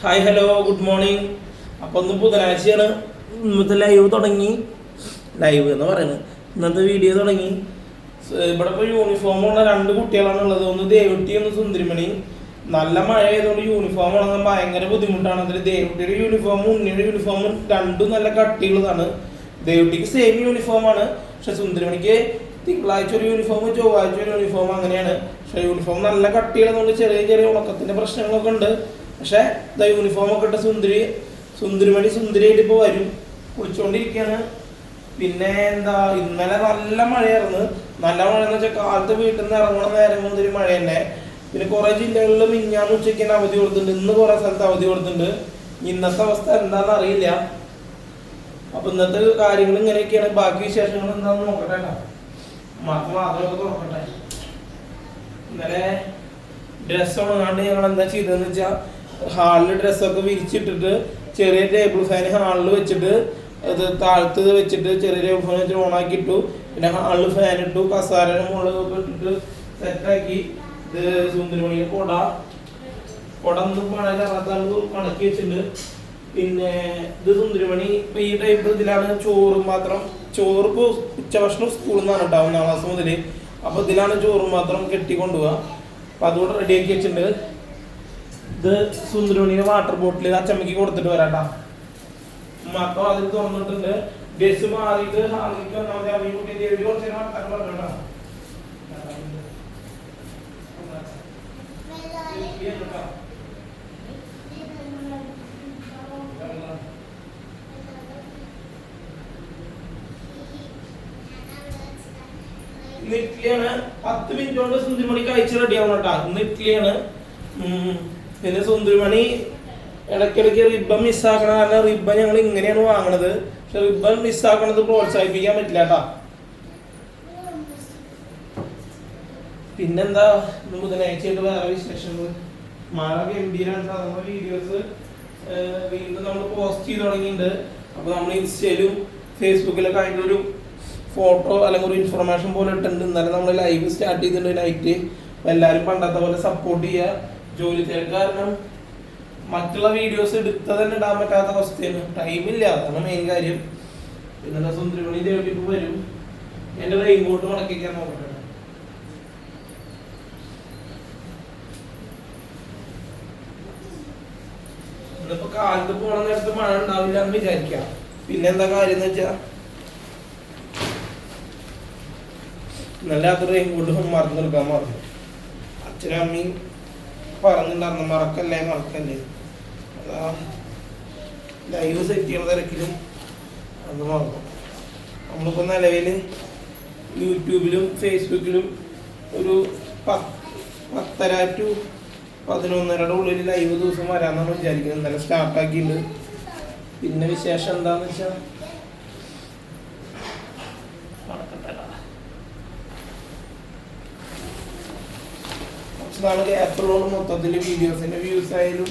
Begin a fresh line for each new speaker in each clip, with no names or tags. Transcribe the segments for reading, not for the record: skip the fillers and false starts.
Hi hello good morning. അപ്പോൾ ഒന്ന് ബുധനാഴ്ചയാണ്. ഇന്നത്തെ ലൈവ് തുടങ്ങി. ലൈവ് എന്ന് പറയുന്നത് ഇന്നത്തെ വീഡിയോ തുടങ്ങി. ഇവിടെ ഇപ്പോൾ യൂണിഫോമുള്ള രണ്ട് കുട്ടികളാണ് ഉള്ളത്. ഒന്ന് ദേവുട്ടി, ഒന്ന് സുന്ദരിമണി. നല്ല മഴ ആയതുകൊണ്ട് യൂണിഫോം ഉണങ്ങാൻ ഭയങ്കര ബുദ്ധിമുട്ടാണ്. അതിൽ ദേവുട്ടിയുടെ യൂണിഫോമും ഉണ്ണിയുടെ യൂണിഫോമും രണ്ടും നല്ല കട്ടിയുള്ളതാണ്. ദേവുട്ടിക്ക് സെയിം യൂണിഫോമാണ്, പക്ഷെ സുന്ദരിമണിക്ക് തിങ്കളാഴ്ച ഒരു യൂണിഫോം, ചൊവ്വാഴ്ച ഒരു യൂണിഫോം, അങ്ങനെയാണ്. പക്ഷെ യൂണിഫോം നല്ല കട്ടിയുള്ളതുകൊണ്ട് ചെറിയ ചെറിയ ഉണക്കത്തിന്റെ പ്രശ്നങ്ങളൊക്കെ ഉണ്ട്. പക്ഷെ യൂണിഫോം ഒക്കെ ഇട്ട സുന്ദരിമണി സുന്ദരിയായിട്ട് ഇപ്പോൾ വരും. കുളിച്ചുകൊണ്ടിരിക്കുകയാണ്. പിന്നെ എന്താ, ഇന്നലെ നല്ല മഴയായിരുന്നു. നല്ല മഴ എന്ന് വെച്ചാൽ കാലത്ത് വീട്ടിൽ നിന്ന് ഇറങ്ങണ നേരം മുതൽ മഴ തന്നെ. പിന്നെ കുറെ ജില്ലകളിൽ മിഞ്ഞാന്ന് ഉച്ചയ്ക്ക് തന്നെ അവധി കൊടുത്തിട്ടുണ്ട്. ഇന്ന് കുറെ സ്ഥലത്ത് അവധി കൊടുത്തിട്ടുണ്ട്. ഇന്നത്തെ അവസ്ഥ എന്താണെന്ന് അറിയില്ല. അപ്പൊ ഇന്നത്തെ കാര്യങ്ങൾ ഇങ്ങനെയൊക്കെയാണ്. ബാക്കി വിശേഷങ്ങൾ എന്താണെന്ന് നോക്കട്ടെ. മാത്രമൊക്കെ തുറക്കട്ടെ. ഇന്നലെ ഡ്രസ്സ് ഉണങ്ങാണ്ട് ഞങ്ങൾ എന്താ ചെയ്തതെന്ന് വെച്ചാൽ, ഹാളിൽ ഡ്രസ്സൊക്കെ വിരിച്ചിട്ടിട്ട് ചെറിയ ടേബിൾ ഫാൻ ഹാളിൽ വെച്ചിട്ട് അത് താഴത്ത് വെച്ചിട്ട് ചെറിയ ടേബിൾ ഫാൻ വെച്ചിട്ട് ഓണാക്കി ഇട്ടു. പിന്നെ ഹാളിൽ ഫാൻ ഇട്ടു, കസാരയുടെ മുകളിലൊക്കെ ഇട്ടിട്ട് സെറ്റാക്കി. ഇത് സുന്ദരിമണിയുടെ കുട ഒന്നും പണക്കാലത്ത് കണക്കി വെച്ചിട്ടുണ്ട്. പിന്നെ ഇത് സുന്ദരിമണി ഇപ്പൊ ഈ ടൈപ്പ് ഇതിലാണ് ചോറ് മാത്രം. ചോറ് ഇപ്പോൾ ഉച്ചഭക്ഷണം സ്കൂളിൽ നിന്നാണ് കേട്ടോ, 1-ാം ക്ലാസ് മുതൽ. അപ്പൊ ഇതിലാണ് ചോറ് മാത്രം കെട്ടിക്കൊണ്ടുപോവുക. അപ്പൊ അതുകൊണ്ട് റെഡിയാക്കി വെച്ചിട്ടുണ്ട്. ഇത് സുന്ദരിമണിയുടെ വാട്ടർ ബോട്ടിൽ അച്ചമ്മയ്ക്ക് കൊടുത്തിട്ട് വരാട്ടാ. മക്കൾ അതിൽ തുറന്നിട്ടുണ്ട്. ഡ്രസ് മാറിയിട്ട് ഹാളിലേക്ക് വന്നാൽ മതി. കുറച്ച് വർത്താനം പറഞ്ഞോട്ടാ. ഇന്ന് ഇഡ്ഡലിയാണ്. 10 മിനിറ്റ് കൊണ്ട് സുന്ദരിമണി കഴിച്ച് റെഡി ആവണം കേട്ടാ. ഇന്ന് ഇഡ്ഡലിയാണ്. പിന്നെ സുന്ദരിമണി ഇടയ്ക്കിടയ്ക്ക് റിബൺ മിസ്സാക്കണ കാരണം റിബൺ ഞങ്ങൾ ഇങ്ങനെയാണ് വാങ്ങണത്. പക്ഷെ റിബൺ മിസ്സാക്കണത് പ്രോത്സാഹിപ്പിക്കാൻ പറ്റില്ല കേട്ടാ. പിന്നെന്താ, ഇന്ന് ബുധനാഴ്ചയായിട്ട് വേറെ വിശേഷങ്ങൾ. മഴ ഗംഭീരമാണ്. നമ്മുടെ വീഡിയോസ് വീണ്ടും നമ്മൾ പോസ്റ്റ് ചെയ്ത് തുടങ്ങിയിട്ടുണ്ട്. അപ്പോൾ നമ്മൾ ഇൻസ്റ്റയിലും ഫേസ്ബുക്കിലൊക്കെ അതിൻ്റെ ഒരു ഫോട്ടോ അല്ലെങ്കിൽ ഒരു ഇൻഫർമേഷൻ പോലെ ഇട്ടിട്ടുണ്ട്. ഇന്നലെ നമ്മൾ ലൈവ് സ്റ്റാർട്ട് ചെയ്തിട്ടുണ്ട് നൈറ്റ്. അപ്പോൾ എല്ലാവരും പണ്ടത്തെ പോലെ സപ്പോർട്ട് ചെയ്യുക. ജോലി തിരക്ക് കാരണം മറ്റുള്ള വീഡിയോസ് എടുത്താൽ തന്നെ ഇടാൻ പറ്റാത്ത അവസ്ഥയാണ്. ടൈമില്ല, അതാണ് മെയിൻ കാര്യം. പിന്നെ സുന്ദരിമണി ദേവിക്ക് വരും. എൻ്റെ റെയിൻകോട്ട് മടക്കിക്കാൻ നോക്കട്ടെ. ഇന്നിപ്പോ കാലത്ത് പോണ നേരത്ത് മഴ ഉണ്ടാവില്ല എന്ന് വിചാരിക്കാം. പിന്നെന്താ കാര്യം എന്ന് വെച്ചാ, നല്ല അത് റെയിൻകോട്ട് മറന്നു കൊടുക്കാൻ മറന്നു. അച്ഛനും അമ്മയും പറഞ്ഞിട്ടുണ്ടായിരുന്നു, മറക്കല്ലേ. അതാ ലൈവ് സെറ്റ് ചെയ്യണ തിരക്കിലും അത് മറന്നു. നമ്മളിപ്പോ നിലവിൽ യൂട്യൂബിലും ഫേസ്ബുക്കിലും ഒരു 10:30 to 11:30 ഉള്ളിൽ ലൈവ് ദിവസം വരാമെന്നാണ് വിചാരിക്കുന്നത്. ഇന്നലെ സ്റ്റാർട്ടാക്കിയിട്ടുണ്ട്. പിന്നെ വിശേഷം എന്താന്ന് വെച്ചാൽ, കുറച്ച് ഗ്യാപ്പുള്ളതുകൊണ്ട് മൊത്തത്തിൽ വീഡിയോസിന്റെ വ്യൂസ് ആയാലും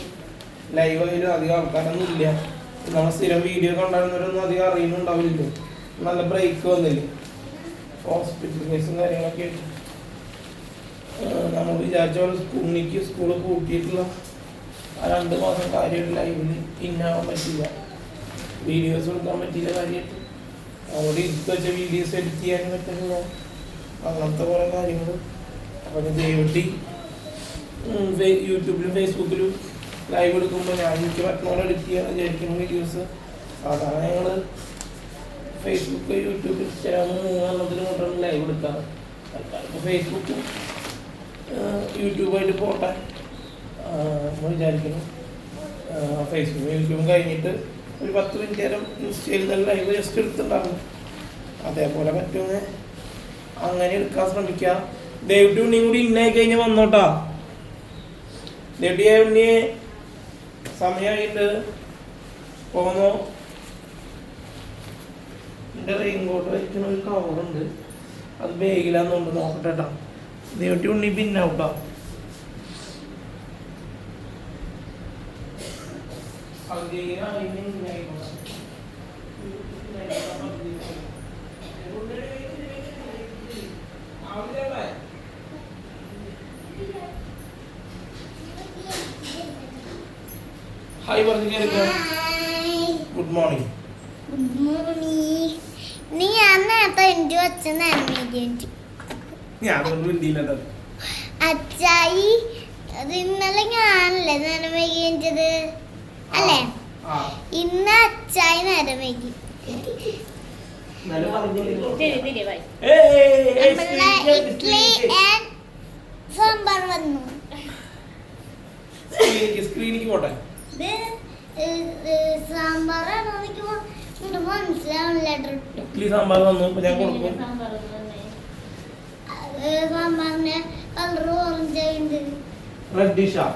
ലൈവ് ആയാലും അധികം ആൾക്കാരൊന്നും ഇല്ല. നമ്മൾ സ്ഥിരം വീഡിയോ കണ്ടായിരുന്നവരൊന്നും അധികം അറിയുന്നുണ്ടാവില്ലല്ലോ. നല്ല ബ്രേക്ക് വന്നില്ലേ, ഹോസ്പിറ്റൽ കേസും കാര്യങ്ങളൊക്കെ. നമ്മൾ വിചാരിച്ച പോലെ സ്കൂള് കൂട്ടിയിട്ടുള്ള ആ 2 മാസം കാര്യമായിട്ട് ലൈവിൽ ഇന്നാവാൻ പറ്റില്ല, വീഡിയോസ് കൊടുക്കാൻ പറ്റില്ല. കാര്യമായിട്ട് അവിടെ ഇരുത്ത് വെച്ച വീഡിയോസ് എഡിറ്റ് ചെയ്യാനും പറ്റുന്നില്ല, അങ്ങനത്തെ കുറേ കാര്യങ്ങൾ. അപ്പം ദയവട്ടി യൂട്യൂബിലും ഫേസ്ബുക്കിലും ലൈവ് എടുക്കുമ്പോൾ എനിക്ക് പറ്റുന്നവരെ എഡിറ്റ് ചെയ്യാൻ വിചാരിക്കുന്ന വീഡിയോസ്. സാധാരണ ഞങ്ങൾ ഫേസ്ബുക്ക്, യൂട്യൂബ്, ഇൻസ്റ്റാഗ്രാം 3 കൊണ്ടാണ് ലൈവ് എടുക്കാറ്. ഇപ്പോൾ ഫേസ്ബുക്കും യൂട്യൂബായിട്ട് പോട്ടെ വിചാരിക്കുന്നു. ഫേസ്ബുക്കും യൂട്യൂബും കഴിഞ്ഞിട്ട് ഒരു 10 മിനിറ്റ് നേരം ഇൻസ്റ്റയിൽ നല്ല ലൈവ് ജസ്റ്റ് എടുത്തിട്ടുണ്ടാകും. അതേപോലെ പറ്റുമെന്ന് അങ്ങനെ എടുക്കാൻ ശ്രമിക്കാം. ദേവിട്ടി ഉണ്ണിയും കൂടി ഇന്നായി കഴിഞ്ഞ് വന്നോട്ടാ. ദേവിട്ടിയെ ഉണ്ണിയെ സമയമായിട്ട് പോന്നോ. എൻ്റെ റെയിൻകോട്ട് വയ്ക്കുന്ന ഒരു കവറുണ്ട്, അത് ബാഗിലാന്നുകൊണ്ട് നോക്കട്ടെ കേട്ടോ. ദേവിട്ടി ഉണ്ണി പിന്നെ ഔട്ടോ. ഹായ് പറഞ്ഞു കേൾക്കാം. Good morning.
Good morning. നീ ഞാൻ നേരത്തെ എനിക്ക് വെച്ച
ഞാനൊന്നും വേണ്ടിയില്ല.
അച്ചായി അത് ഇന്നലെ ഞാനല്ലേ നേരം വൈകി എണിച്ചത് അല്ലേ? ഇന്ന് അച്ചായി നേരം വൈകി. ഇഡ്ലി ആൻഡ് സാമ്പാർ വന്നു.
സ്ക്രീനിക്ക് പോട്ടെ.
സാമ്പാറാണോ മനസ്സിലാവണില്ല.
ഇഡ്ലി സാമ്പാർ വന്നു. ഞാൻ കൊടുക്കും.
സാമ്പാറിന് കളർ ഓറഞ്ച് ഉണ്ട്.
റെഡിഷാ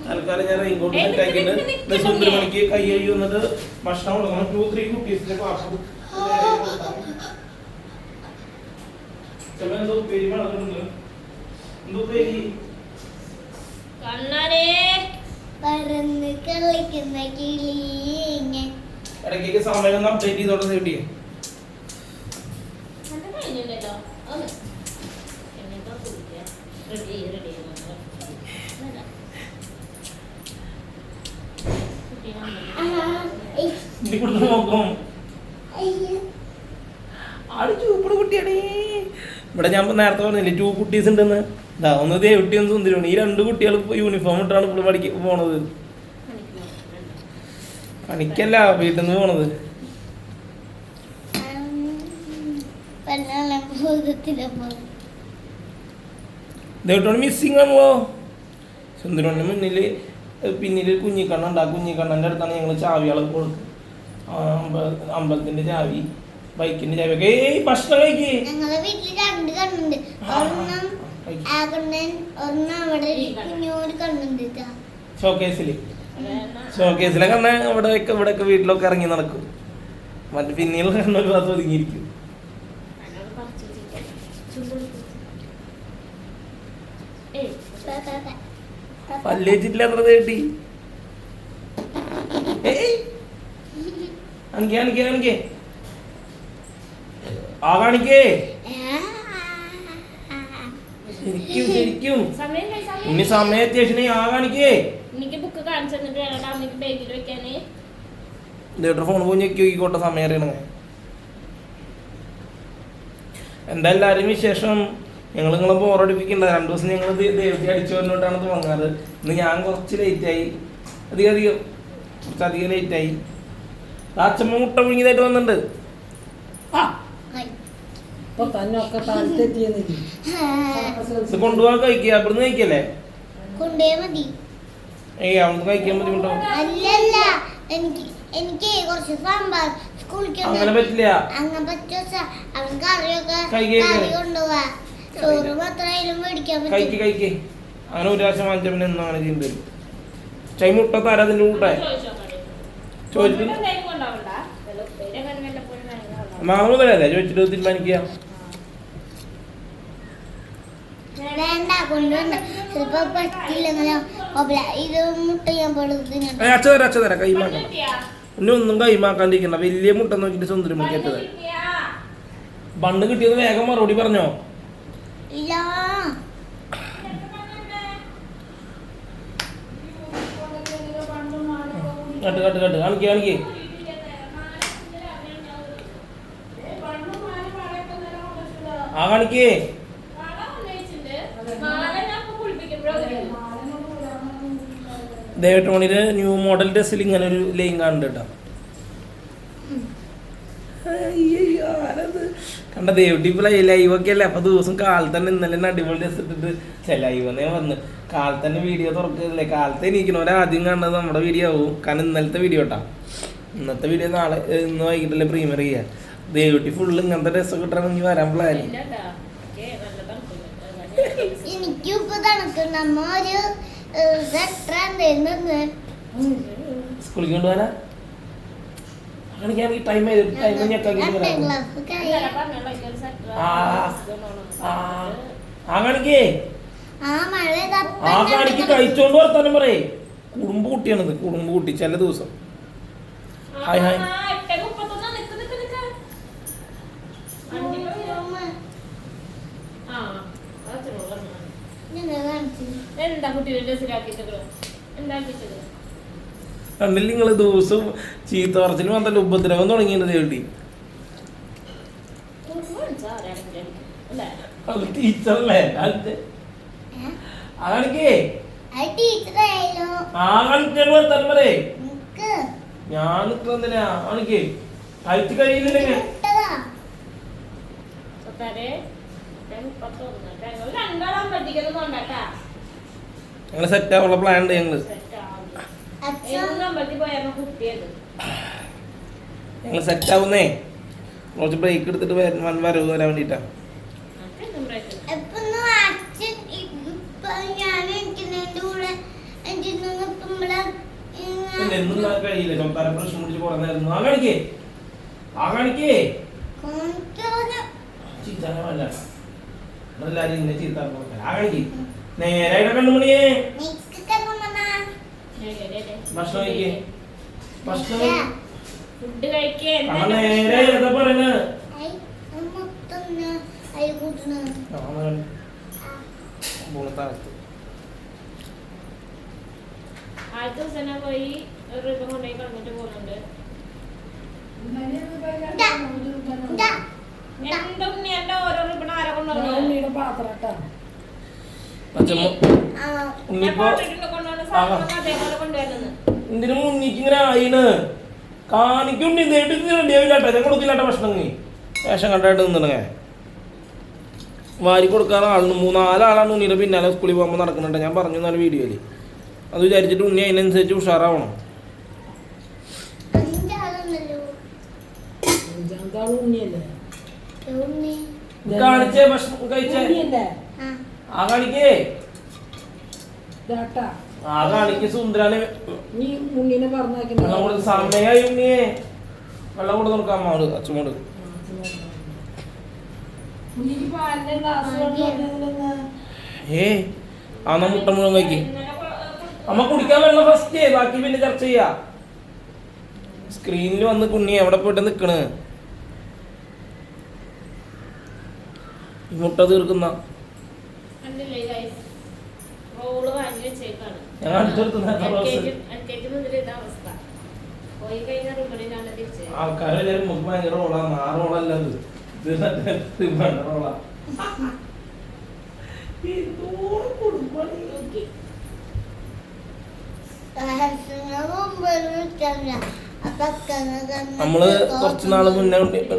തൽക്കാലം ഞാൻ റെയിൻകോട്ട് സെറ്റ് ആക്കിയിട്ട് സുന്ദര മണിക്ക് കൈ കഴുകി വന്നിട്ട് ഭക്ഷണം കൊടുക്കണം. 2-3 കുട്ടീസിന്റെ ക്ലാസ് എന്തോ പേര് വളർന്നുണ്ട്. എന്തോ പേര്
പറന്ന് കളിക്കുന്ന കിളിയെ
ഇടയ്ക്കൊക്കെ സമയം ഒന്ന് അപ്ഡേറ്റ് ചെയ്തോട്ടെ കിട്ടിയേ. നോക്കും ആള് ചൂപ്പട് കുട്ടിയാണേ. ഇവിടെ ഞാൻ നേരത്തെ പറഞ്ഞില്ലേ 2 കുട്ടീസ് ഉണ്ടെന്ന്. ഇതാ ഒന്ന് ദേവട്ടി ഒന്ന് സുന്ദരിയാണ്. ഈ 2 കുട്ടികൾ യൂണിഫോം ഇട്ടാണ് ഇപ്പോൾ പഠിക്കാൻ പോണത്. പണിക്കല്ല, വീട്ടിൽ നിന്ന് പോണത്. ദേവട്ടോണ് മിസ്സിങ് ആണല്ലോ. സുന്ദരന്റെ മുന്നിൽ പിന്നിൽ കുഞ്ഞിക്കണ്ണുണ്ട്. ആ കുഞ്ഞിക്കണ്ണൻ്റെ അടുത്താണ് ഞങ്ങൾ ചാവികളൊക്കെ കൊടുക്കുക. അമ്പലത്തിന്റെ ചാവി, ബൈക്കിന്റെ ചാവി ഒക്കെ. ഭക്ഷണം കഴിക്കേ.
ഞങ്ങളെ വീട്ടിൽ 2 കണ്ണുണ്ട്.
ഷോക്കേസിലെ കണ്ണ് ഇവിടെയൊക്കെ വീട്ടിലൊക്കെ ഇറങ്ങി നടക്കും. മറ്റേ പിന്നെയുള്ള കണ്ണൊരു ഭാഗത്ത് ഒതുങ്ങിയിരിക്കും. പല്ലേച്ചിട്ടില്ല അത്ര തേട്ടി. കാണിക്കേ ആ കാണിക്കേ. ശരിക്കും ഇനി സമയത്തേഷനെ ആ കാണിക്കേ. ഫോൺ പോയി ഞെക്കിക്കോട്ടെ സമയം അറിയണേ. എന്താ എല്ലാവരും വിശേഷം? ഞങ്ങൾ നിങ്ങളെ ബോറടിപ്പിക്കണ്ട. 2 ദിവസം ഞങ്ങൾ ദേവതി അടിച്ചു വന്നിട്ടാണ് തുടങ്ങാറ്. ഇന്ന് ഞാൻ കുറച്ച് ലേറ്റായി. കുറച്ചധികം ലേറ്റായി. അച്ഛമ്മ മുട്ട പുഴുങ്ങിയതായിട്ട് വന്നിട്ടുണ്ട്. കൊണ്ടുപോകാൻ കഴിക്കുക. അവിടുന്ന് കഴിക്കല്ലേ? ഏയ് അവിടുന്ന് കഴിക്കാൻ ബുദ്ധിമുട്ടാവും. അങ്ങനെ പറ്റില്ല. കഴിക്ക്. അങ്ങനെ ഒരു പ്രാവശ്യം വാങ്ങിച്ച പിന്നെ ഒന്നും അങ്ങനെ ചെയ്യേണ്ടി വരും. ചൈ മുട്ട തരാ അതിന്റെ കൂട്ടെ ചോദിച്ചിട്ട് മാമൂലല്ലേ ചോദിച്ചിട്ട് തീരുമാനിക്കുക. അച്ഛതരാ കൈമാക്കണം. പിന്നെ ഒന്നും കൈമാക്കാണ്ടിരിക്കണ്ട. വലിയ മുട്ട നോക്കിട്ട് സുന്ദരം മുക്കിയത്. ബണ്ണ് കിട്ടിയത് വേഗം മറുപടി പറഞ്ഞോ. കട്ട് കാണിക്കേ. ആ കാണിക്കേ. ദേവട്ടോണിയുടെ ന്യൂ മോഡൽ ഡ്രസ്സിൽ ഇങ്ങനെ ഒരു ലൈൻ കാണുന്നുണ്ട് കേട്ടോ. കണ്ട ദേവട്ടി ഇപ്പോൾ ലൈവൊക്കെ അല്ലേ. അപ്പോൾ ദിവസം കാലത്ത് തന്നെ ഇന്നലെ അടിപൊളി ഡ്രസ് ഇട്ടിട്ട് ലൈവെന്നേ വന്ന് കാലത്ത് തന്നെ വീഡിയോ തുറക്കില്ലേ. കാലത്ത് എണീക്കണവരെ ആദ്യം കണ്ടത് നമ്മുടെ വീഡിയോ ആവും. കാരണം ഇന്നലത്തെ വീഡിയോ കേട്ടോ. ഇന്നത്തെ വീഡിയോ ഇന്ന് വൈകിട്ടല്ലേ പ്രീമിയർ ചെയ്യുക. ദേവട്ടി ഫുള്ള് ഇങ്ങനത്തെ ഡ്രസ്സൊക്കെ ഇട്ടാണെങ്കിൽ വരാൻ പ്ലാൻ. സ്കൂളിൽ കൊണ്ടുപോകാനാ കാണിക്കാണെങ്കിൽ ടൈം കാണിക്കേ. ആ കാണിക്ക് കഴിച്ചോണ്ട് വർത്താനം പറയേ. കുടുംബ കുട്ടിയാണിത്. കുടുംബ കുട്ടി ചില ദിവസം. ഹായ് കണ്ടില്ല നിങ്ങള് ദിവസം ചീത്ത പറച്ചിലും വന്നല്ല ഉപദ്രവം തുടങ്ങിയത് ദേവട്ടി. അത് ടീച്ചറല്ലേ ആണിക്കേ തലമറേ ഞാൻ നിൽക്കുന്നില്ല ആണിക്കേ അയച്ചു കഴിയില്ലെങ്കിൽ ഞങ്ങള് സെറ്റ് ആവാനുള്ള പ്ലാൻ ഉണ്ട്. ഞങ്ങള് സെറ്റ് ആവുന്നേ കുറച്ച് ബ്രേക്ക് എടുത്തിട്ട് വരവ് വരാൻ വേണ്ടിട്ടാ. കഴിയില്ല സംസാര പ്രശ്നം പിടിച്ച് കുറെ നേരം ആ കാണിക്കേ ചീത്താനല്ല എല്ലാരും ഇങ്ങനെ ചീത്ത ആ കാണിക്കേ നേരായിട്ട് കണ്ണുമണിയേ ഭക്ഷണം കഴിക്കേ ഭക്ഷണം നേരെ എന്താ പറയുന്നത്
ആദ്യത്തെ ദിവസം പോയി ഒരു റിബൺ കൊണ്ടുപോയി കളഞ്ഞിട്ട് പോകുന്നുണ്ട്. എന്റെ ഓരോ റിബൺ ആരെ കൊണ്ടുപോകുന്നു
എന്തിനു മുന്നിക്കിങ്ങനെ ആയിണ് കാണിക്കുണ്ട് റെഡിയാവില്ലാട്ടെ ഞാൻ കൊടുക്കില്ലാട്ട ഭക്ഷണം വേഷം കണ്ടായിട്ട് നിന്നിടങ്ങ വാരി കൊടുക്കാൻ ആളുണ്ട് 3-4 ആളാണ് ഉണ്ണിയുടെ പിന്നാലെ സ്കൂളിൽ പോകുമ്പോൾ നടക്കുന്നുണ്ട്. ഞാൻ പറഞ്ഞു എന്നാലും വീഡിയോയില് അത് വിചാരിച്ചിട്ട് ഉണ്ണി അതിനനുസരിച്ച് ഉഷാറാവണം. കാണിച്ചേ ഭക്ഷണം കഴിച്ചേ ആ കാണിക്കേ ആ കാണിക്ക് സുന്ദരാന് വെള്ളം കൊടുത്ത് സമയായി ഉണ്ണിയെ വെള്ളം കൊടുത്ത് നോക്കാം അമ്മോട് അച്ഛനോട്. ആ മുട്ട മുഴുവൻ കഴിക്ക് അമ്മ കുടിക്കാൻ വെള്ളം ഫസ്റ്റ് ബാക്കി പിന്നെ ചർച്ച ചെയ്യാ. സ്ക്രീനിൽ വന്ന് കുണ്ണി എവിടെ പോയിട്ട് നിക്കണ് മുട്ട തീർക്കുന്ന ആൾക്കാരെല്ലാരും മുമ്പ് ഭയങ്കര റോളാണ്. ആ റോളല്ല റോളാ നമ്മള് കുറച്ചുനാള് മുന്നേ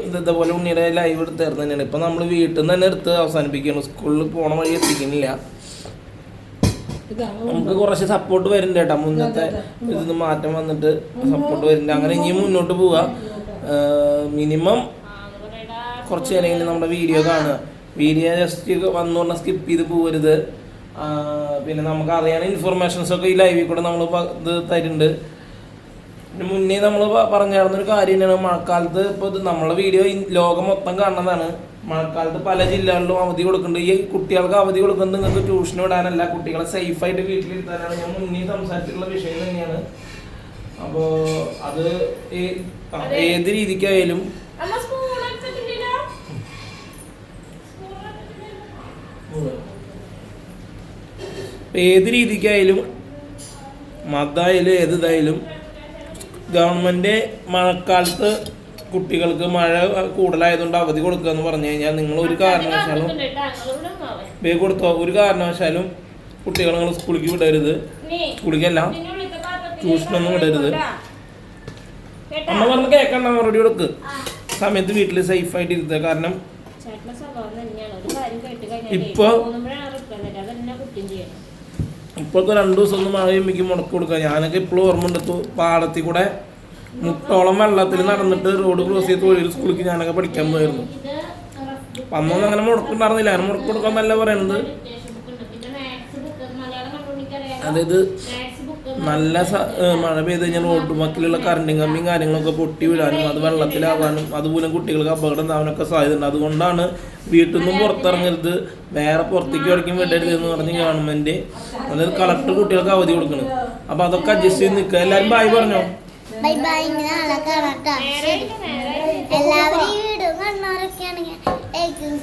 ഇതേപോലെ ഉണ്ണിയുടെ ലൈവ് എടുത്തായിരുന്നു തന്നെയാണ്. ഇപ്പൊ നമ്മള് വീട്ടിൽ നിന്ന് തന്നെ എടുത്ത് അവസാനിപ്പിക്കുകയാണ്. സ്കൂളിൽ പോണ വഴി എത്തിക്കുന്നില്ല. നമുക്ക് കുറച്ച് സപ്പോർട്ട് വരുന്നുണ്ട് കേട്ടോ. മുന്നത്തെ ഇതിന്ന് മാറ്റം വന്നിട്ട് സപ്പോർട്ട് വരുന്നുണ്ട്. അങ്ങനെ ഇനി മുന്നോട്ട് പോവുക. മിനിമം കുറച്ച് നേരം നമ്മുടെ വീഡിയോ കാണുക. വീഡിയോ ജസ്റ്റ് വന്നു പറഞ്ഞാൽ സ്കിപ്പ് ചെയ്ത് പോകരുത്. പിന്നെ നമുക്ക് അറിയാൻ ഇൻഫർമേഷൻസ് ഒക്കെ ഈ ലൈവിൽ കൂടെ നമ്മൾ ഇത് തരുന്നുണ്ട്. പിന്നെ മുന്നേ നമ്മൾ പറഞ്ഞിരുന്നൊരു കാര്യം തന്നെയാണ് മഴക്കാലത്ത്. ഇപ്പോൾ നമ്മളെ വീഡിയോ ലോകം മൊത്തം കാണുന്നതാണ്. മഴക്കാലത്ത് പല ജില്ലകളിലും അവധി കൊടുക്കുന്നുണ്ട്. ഈ കുട്ടികൾക്ക് അവധി കൊടുക്കുന്നത് നിങ്ങൾക്ക് ട്യൂഷന് വിടാനല്ല, കുട്ടികളെ സേഫായിട്ട് വീട്ടിലിരുത്താനാണ്. ഞാൻ മുന്നേ സംസാരിച്ചിട്ടുള്ള വിഷയം തന്നെയാണ്. അപ്പോൾ അത് ഏത് രീതിക്കായാലും മതമായാലും ഏതായാലും ഗവൺമെന്റ് മഴക്കാലത്ത് കുട്ടികൾക്ക് മഴ കൂടുതലായതുകൊണ്ട് അവധി കൊടുക്കുക എന്ന് പറഞ്ഞു കഴിഞ്ഞാൽ നിങ്ങൾ ഒരു കാരണവശാലും വേഗം കൊടുത്തോ. ഒരു കാരണവശാലും കുട്ടികളെ നിങ്ങൾ സ്കൂളിലേക്ക് വിടരുത്. സ്കൂളിലേക്കല്ല, ട്യൂഷനൊന്നും വിടരുത്. അമ്മ പറഞ്ഞ് കേൾക്കണ്ട, മറുപടി കൊടുക്ക്. സമയത്ത് വീട്ടിൽ സേഫായിട്ട് ഇരുത്തുക. കാരണം ഇപ്പോഴത്തെ 2 ദിവസം ഒന്നും മഴ ചെയ്യുമ്പോൾ മുടക്കി കൊടുക്കുക. ഞാനൊക്കെ ഇപ്പോഴും ഓർമ്മ പാടത്തിൽ കൂടെ മുട്ടോളം വെള്ളത്തിൽ നടന്നിട്ട് റോഡ് ക്രോസ് ചെയ്ത് തൊഴിൽ സ്കൂളിലേക്ക് ഞാനൊക്കെ പഠിക്കാൻ പോയിരുന്നു. അന്നൊന്നും അങ്ങനെ മുടക്കുണ്ടായിരുന്നില്ല. അങ്ങനെ മുടക്കി കൊടുക്കാന്നല്ല പറയുന്നത്. അതായത് നല്ല മഴ പെയ്ത് കഴിഞ്ഞാൽ റോഡ് വക്കിലുള്ള കറണ്ടും കമ്പിയും കാര്യങ്ങളൊക്കെ പൊട്ടി വീഴാനും അത് വെള്ളത്തിലാവാനും അതുപോലെ കുട്ടികൾക്ക് അപകടം ഉണ്ടാവാനൊക്കെ സാധ്യതയുണ്ട്. അതുകൊണ്ടാണ് വീട്ടിൽ നിന്നും പുറത്തിറങ്ങരുത്, വേറെ പുറത്തേക്ക് എവിടേക്കും വിടരുത് എന്ന് പറഞ്ഞ് ഗവൺമെന്റ്, അതായത് കളക്ടർ കുട്ടികൾക്ക് അവധി കൊടുക്കണം. അപ്പൊ അതൊക്കെ അഡ്ജസ്റ്റ് ചെയ്ത് നിൽക്കുക. എല്ലാവരും ബായ് പറഞ്ഞോ.
എല്ലാവരും ഈ വീഡിയോ കാണുന്നവരൊക്കെ ആണെങ്കിൽ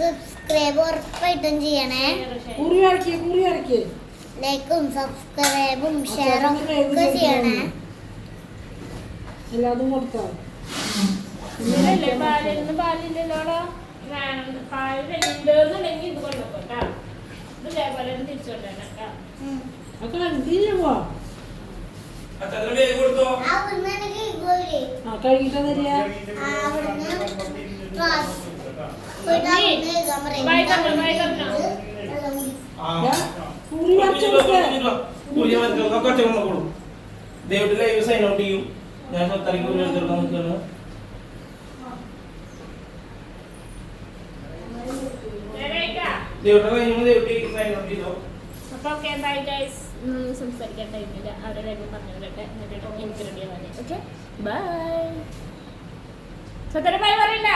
സബ്സ്ക്രൈബ് ഉറപ്പായിട്ടും ചെയ്യണേ. ലൈക്കും സബ്സ്ക്രൈബും ഷെയറും ഒക്കെ ചെയ്യണേ.
എല്ലാതും കൊടുത്തോ?
ഇല്ലല്ലേ പാലില്ലല്ലോടോ. പാലുണ്ടെന്നുണ്ടെങ്കിൽ ഇത് കൊണ്ടുപോട്ടാ. ഇത് ഇതേപോലെ തിരിച്ചു കൊണ്ടുവരണം കേട്ടോ.
അപ്പൊ കണ്ടില്ലേ പോ?
അച്ഛനെ വേഗം കൊടുത്തോ.
അവിടുന്ന് എനിക്ക് ഇതുപോലെ
കഴുകിട്ടാ തരിക?
അവിടുന്ന് ക്ലാസ് പോയിട്ട് അവിടുന്ന് എഴുതാൻ പറയും.
ബൈ തരണോ.
പൂരി വരച്ചു കൊടുത്തേ.
ദേവിന്റെ ലൈവ് സൈൻ ഔട്ട് ചെയ്യും. ഞാൻ സത്താരിക്ക് ഒരു എടുത്തെടുക്കാൻ നിൽക്കുകയാണ്. ദേവിയുടെ കഴിഞ്ഞ ദേവി സൈൻ ഔട്ട് ചെയ്തോ.
അപ്പൊ ഓക്കെ ബൈ ഗൈസ്. സംസാരിക്കാൻ ടൈമില്ല. അവരുടെ കാര്യം പറഞ്ഞു വിടട്ടെ. എന്നിട്ട് എനിക്ക് റെഡി ആവാൻ. Okay bye. സത്തര ബൈ പറയണ്ട.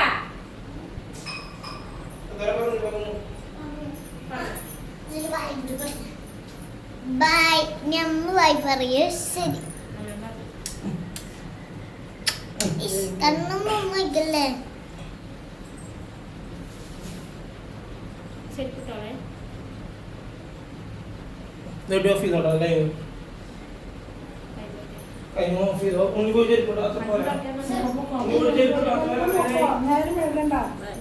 ബൈ. ഞമ്മ ബൈ പറയൂ. ശരി. കണ്ണും നോക്കല്ലേ.
ശരി കുട്ടോളെ.
ദേവി ഓഫ് ചെയ്തോട്ടെ ലൈവ്. കഴിഞ്ഞ ഓഫ് ചെയ്തോ. ഉണ്ണി പോയി ചെരുപ്പിട്ടോ.
നേരം വേണ്ട.
ബൈ.